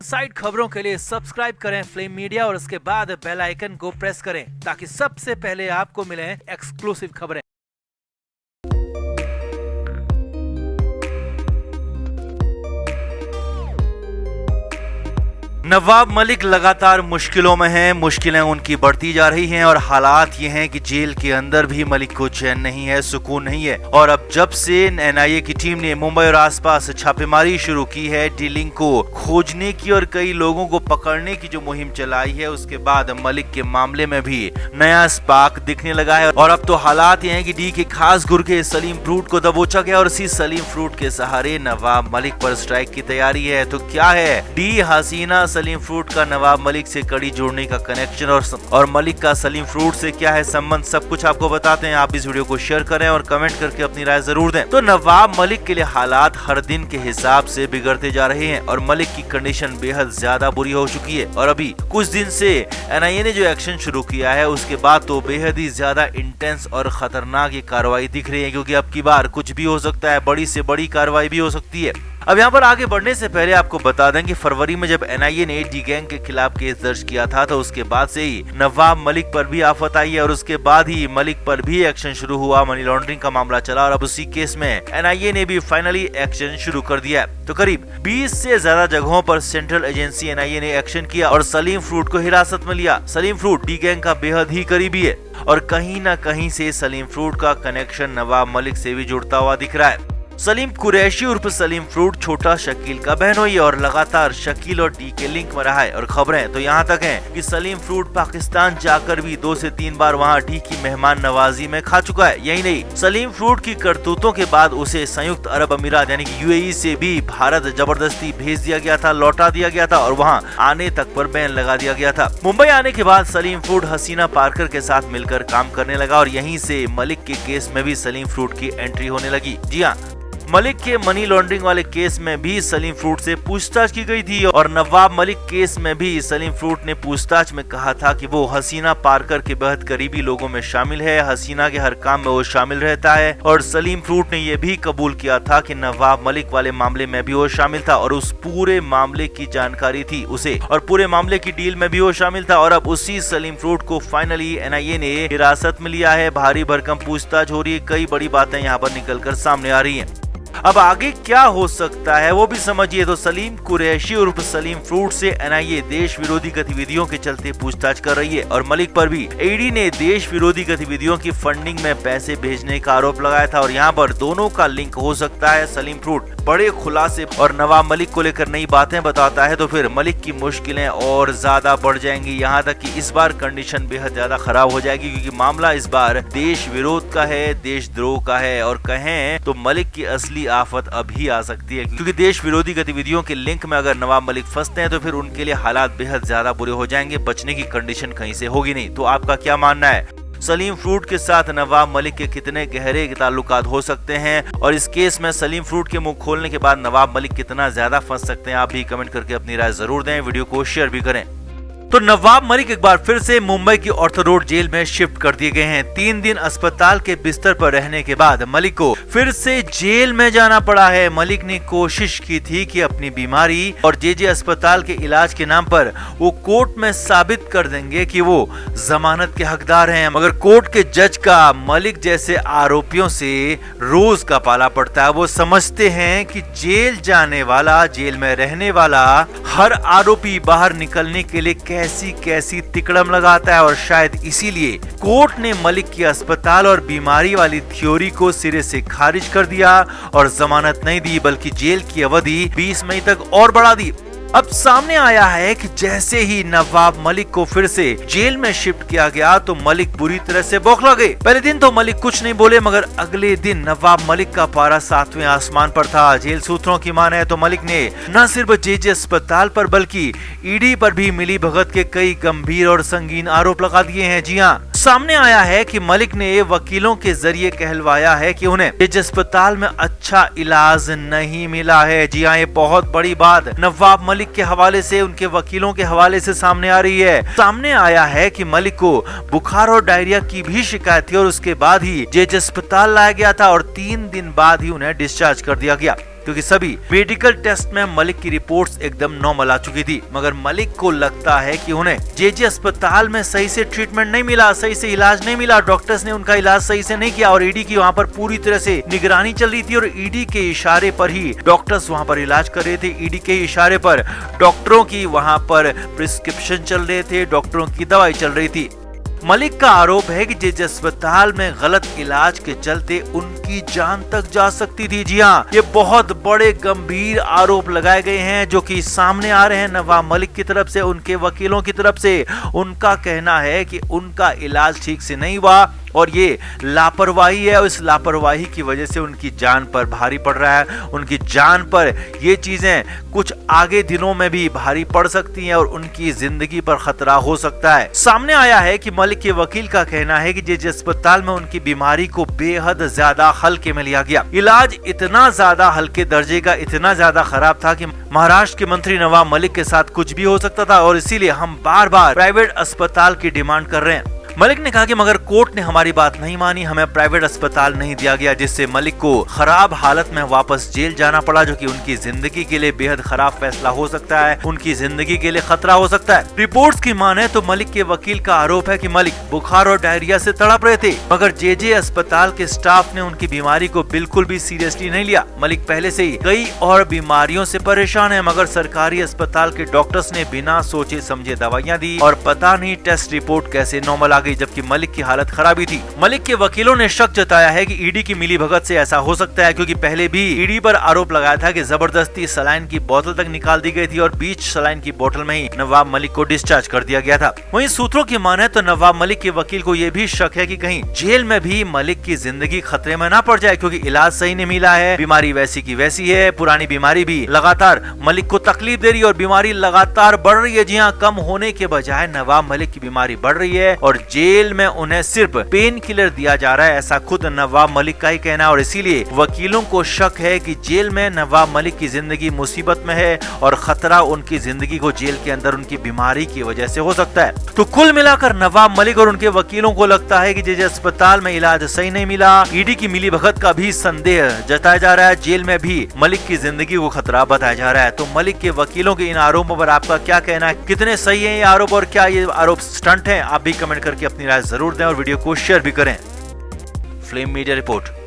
Side खबरों के लिए सब्सक्राइब करें फ्लेम मीडिया और उसके बाद बेल आइकन को प्रेस करें ताकि सबसे पहले आपको मिले एक्सक्लूसिव खबरें। नवाब मलिक लगातार मुश्किलों में हैं, मुश्किलें उनकी बढ़ती जा रही हैं और हालात ये हैं कि जेल के अंदर भी मलिक को चैन नहीं है, सुकून नहीं है। और अब जब से एनआईए की टीम ने मुंबई और आसपास छापेमारी शुरू की है, डीलिंग को खोजने की और कई लोगों को पकड़ने की जो मुहिम चलाई है, उसके बाद मलिक के मामले में भी नया स्पार्क दिखने लगा है। और अब तो हालात ये हैं कि डी के खास गुर्गे सलीम फ्रूट को दबोचा गया और इसी सलीम फ्रूट के सहारे नवाब मलिक पर स्ट्राइक की तैयारी है। तो क्या है डी हसीना सलीम फ्रूट का नवाब मलिक से कड़ी जोड़ने का कनेक्शन और मलिक का सलीम फ्रूट से क्या है संबंध, सब कुछ आपको बताते हैं। आप इस वीडियो को शेयर करें और कमेंट करके अपनी राय जरूर दें। तो नवाब मलिक के लिए हालात हर दिन के हिसाब से बिगड़ते जा रहे हैं और मलिक की कंडीशन बेहद ज्यादा बुरी हो चुकी है। और अभी कुछ दिन से एनआईए ने जो एक्शन शुरू किया है, उसके बाद तो बेहद ही ज्यादा इंटेंस और खतरनाक ये कार्रवाई दिख रही है, क्योंकि अब की बार कुछ भी हो सकता है, बड़ी से बड़ी कार्रवाई भी हो सकती है। अब यहाँ पर आगे बढ़ने से पहले आपको बता दें कि फरवरी में जब एनआईए ने डी गैंग के खिलाफ केस दर्ज किया था, तो उसके बाद से ही नवाब मलिक पर भी आफत आई है और उसके बाद ही मलिक पर भी एक्शन शुरू हुआ। मनी लॉन्ड्रिंग का मामला चला और अब उसी केस में एनआईए ने भी फाइनली एक्शन शुरू कर दिया है। तो करीब 20 से ज्यादा जगहों पर सेंट्रल एजेंसी एनआईए ने एक्शन किया और सलीम फ्रूट को हिरासत में लिया। सलीम फ्रूट डी गैंग का बेहद ही करीबी है और कहीं न कहीं से सलीम फ्रूट का कनेक्शन नवाब मलिक से भी जुड़ता हुआ दिख रहा है। सलीम कुरैशी उर्फ सलीम फ्रूट छोटा शकील का बहनोई और लगातार शकील और डी के लिंक में रहा है। और खबरें तो यहाँ तक हैं कि सलीम फ्रूट पाकिस्तान जाकर भी 2 से 3 बार वहाँ डी की मेहमान नवाजी में खा चुका है। यही नहीं, सलीम फ्रूट की करतूतों के बाद उसे संयुक्त अरब अमीरात यानी कि यूएई से भी भारत जबरदस्ती भेज दिया गया था, लौटा दिया गया था और वहाँ आने तक पर बैन लगा दिया गया था। मुंबई आने के बाद सलीम फ्रूट हसीना पारकर के साथ मिलकर काम करने लगा और यहीं से मलिक के केस में भी सलीम फ्रूट की एंट्री होने लगी। जी हाँ, मलिक के मनी लॉन्ड्रिंग वाले केस में भी सलीम फ्रूट से पूछताछ की गई थी और नवाब मलिक केस में भी सलीम फ्रूट ने पूछताछ में कहा था कि वो हसीना पारकर के बेहद करीबी लोगों में शामिल है, हसीना के हर काम में वो शामिल रहता है। और सलीम फ्रूट ने ये भी कबूल किया था कि नवाब मलिक वाले मामले में भी वो शामिल था और उस पूरे मामले की जानकारी थी उसे और पूरे मामले की डील में भी वो शामिल था। और अब उसी सलीम फ्रूट को फाइनली एनआईए ने हिरासत में लिया है। भारी भरकम पूछताछ हो रही है, कई बड़ी बातें यहाँ पर निकल कर सामने आ रही है। अब आगे क्या हो सकता है वो भी समझिए। तो सलीम कुरैशी उर्फ सलीम फ्रूट से एनआईए देश विरोधी गतिविधियों के चलते पूछताछ कर रही है और मलिक पर भी ईडी ने देश विरोधी गतिविधियों की फंडिंग में पैसे भेजने का आरोप लगाया था और यहाँ पर दोनों का लिंक हो सकता है। सलीम फ्रूट बड़े खुलासे और नवाब मलिक को लेकर नई बातें बताता है तो फिर मलिक की मुश्किलें और ज्यादा बढ़ जाएंगी, यहाँ तक कि इस बार कंडीशन बेहद ज्यादा खराब हो जाएगी, क्योंकि मामला इस बार देश विरोध का है, देशद्रोह का है और कहें तो मलिक की असली आफत अभी आ सकती है, क्योंकि देश विरोधी गतिविधियों के लिंक में अगर नवाब मलिक फंसते हैं तो फिर उनके लिए हालात बेहद ज्यादा बुरे हो जाएंगे, बचने की कंडीशन कहीं से होगी नहीं। तो आपका क्या मानना है? सलीम फ्रूट के साथ नवाब मलिक के कितने गहरे ताल्लुकात हो सकते हैं और इस केस में सलीम फ्रूट के मुंह खोलने के बाद नवाब मलिक कितना ज्यादा फंस सकते हैं? आप भी कमेंट करके अपनी राय जरूर दें, वीडियो को शेयर भी करें। तो नवाब मलिक एक बार फिर से मुंबई की ऑर्थो रोड जेल में शिफ्ट कर दिए गए हैं। 3 दिन अस्पताल के बिस्तर पर रहने के बाद मलिक को फिर से जेल में जाना पड़ा है। मलिक ने कोशिश की थी कि अपनी बीमारी और जे अस्पताल के इलाज के नाम पर वो कोर्ट में साबित कर देंगे कि वो जमानत के हकदार हैं, मगर कोर्ट के जज का मलिक जैसे आरोपियों से रोज का पाला पड़ता है। वो समझते हैं कि जेल जाने वाला, जेल में रहने वाला हर आरोपी बाहर निकलने के लिए कैसी तिकड़म लगाता है और शायद इसीलिए कोर्ट ने मलिक की अस्पताल और बीमारी वाली थ्योरी को सिरे से खारिज कर दिया और जमानत नहीं दी, बल्कि जेल की अवधि 20 मई तक और बढ़ा दी। अब सामने आया है कि जैसे ही नवाब मलिक को फिर से जेल में शिफ्ट किया गया तो मलिक बुरी तरह से बौखला गए। पहले दिन तो मलिक कुछ नहीं बोले, मगर अगले दिन नवाब मलिक का पारा 7वें आसमान पर था। जेल सूत्रों की माने तो मलिक ने न सिर्फ जे अस्पताल पर बल्कि ईडी पर भी मिली भगत के कई गंभीर और संगीन आरोप लगा दिए हैं। जी हाँ, सामने आया है कि मलिक ने वकीलों के जरिए कहलवाया है कि उन्हें जे अस्पताल में अच्छा इलाज नहीं मिला है। जी हाँ, ये बहुत बड़ी बात नवाब मलिक के हवाले से, उनके वकीलों के हवाले से सामने आ रही है। सामने आया है कि मलिक को बुखार और डायरिया की भी शिकायत थी और उसके बाद ही जे अस्पताल लाया गया था और 3 दिन बाद ही उन्हें डिस्चार्ज कर दिया गया। क्योंकि सभी मेडिकल टेस्ट में मलिक की रिपोर्ट्स एकदम नॉर्मल आ चुकी थी। मगर मलिक को लगता है कि उन्हें जेजे अस्पताल में सही से ट्रीटमेंट नहीं मिला, सही से इलाज नहीं मिला, डॉक्टर्स ने उनका इलाज सही से नहीं किया और ईडी की वहाँ पर पूरी तरह से निगरानी चल रही थी और ईडी के इशारे पर ही डॉक्टर्स वहाँ पर इलाज कर रहे थे। ईडी के इशारे पर डॉक्टरों की वहाँ पर प्रिस्क्रिप्शन चल रहे थे, डॉक्टरों की दवाई चल रही थी। मलिक का आरोप है कि जेजे अस्पताल में गलत इलाज के चलते उनकी जान तक जा सकती थी। जी हाँ, ये बहुत बड़े गंभीर आरोप लगाए गए हैं जो कि सामने आ रहे हैं नवाब मलिक की तरफ से, उनके वकीलों की तरफ से। उनका कहना है कि उनका इलाज ठीक से नहीं हुआ और ये लापरवाही है और इस लापरवाही की वजह से उनकी जान पर भारी पड़ रहा है। उनकी जान पर ये चीजें कुछ आगे दिनों में भी भारी पड़ सकती हैं और उनकी जिंदगी पर खतरा हो सकता है। सामने आया है कि मलिक के वकील का कहना है कि जेजे अस्पताल में उनकी बीमारी को बेहद ज्यादा हल्के में लिया गया। इलाज इतना ज्यादा हल्के दर्जे का, इतना ज्यादा खराब था कि महाराष्ट्र के मंत्री नवाब मलिक के साथ कुछ भी हो सकता था और इसीलिए हम बार बार प्राइवेट अस्पताल की डिमांड कर रहे हैं। मलिक ने कहा कि मगर कोर्ट ने हमारी बात नहीं मानी, हमें प्राइवेट अस्पताल नहीं दिया गया, जिससे मलिक को खराब हालत में वापस जेल जाना पड़ा, जो कि उनकी जिंदगी के लिए बेहद खराब फैसला हो सकता है, उनकी जिंदगी के लिए खतरा हो सकता है। रिपोर्ट्स की माने तो मलिक के वकील का आरोप है कि मलिक बुखार और डायरिया से तड़प रहे थे, मगर जेजे अस्पताल के स्टाफ ने उनकी बीमारी को बिल्कुल भी सीरियसली नहीं लिया। मलिक पहले से ही कई और बीमारियों से परेशान है, मगर सरकारी अस्पताल के डॉक्टर्स ने बिना सोचे समझे दवाइयाँ दी और पता नहीं टेस्ट रिपोर्ट कैसे नॉर्मल आ गई, जबकि मलिक की हालत खराबी थी। मलिक के वकीलों ने शक जताया है कि ईडी की मिलीभगत से ऐसा हो सकता है, क्योंकि पहले भी ईडी पर आरोप लगाया था कि जबरदस्ती सलाइन की बोतल तक निकाल दी गई थी और बीच सलाइन की बोतल में ही नवाब मलिक को डिस्चार्ज कर दिया गया था। वहीं सूत्रों की माने तो नवाब मलिक के वकील को यह भी शक है कि कहीं जेल में भी मलिक की जिंदगी खतरे में न पड़ जाए, क्योंकि इलाज सही नहीं मिला है, बीमारी वैसी की वैसी है, पुरानी बीमारी भी लगातार मलिक को तकलीफ दे रही है और बीमारी लगातार बढ़ रही है। जी हाँ, कम होने के बजाय नवाब मलिक की बीमारी बढ़ रही है और जेल में उन्हें सिर्फ पेन किलर दिया जा रहा है, ऐसा खुद नवाब मलिक का ही कहना है। और इसीलिए वकीलों को शक है कि जेल में नवाब मलिक की जिंदगी मुसीबत में है और खतरा उनकी जिंदगी को जेल के अंदर उनकी बीमारी की वजह से हो सकता है। तो कुल मिलाकर नवाब मलिक और उनके वकीलों को लगता है कि जेजे अस्पताल में इलाज सही नहीं मिला, ईडी की मिलीभगत का भी संदेह जताया जा रहा है, जेल में भी मलिक की जिंदगी को खतरा बताया जा रहा है। तो मलिक के वकीलों के इन आरोपों पर आपका क्या कहना है? कितने सही है ये आरोप और क्या ये आरोप स्टंट है? आप भी कमेंट करके अपनी राय जरूर दें और वीडियो को शेयर भी करें। Flame media report.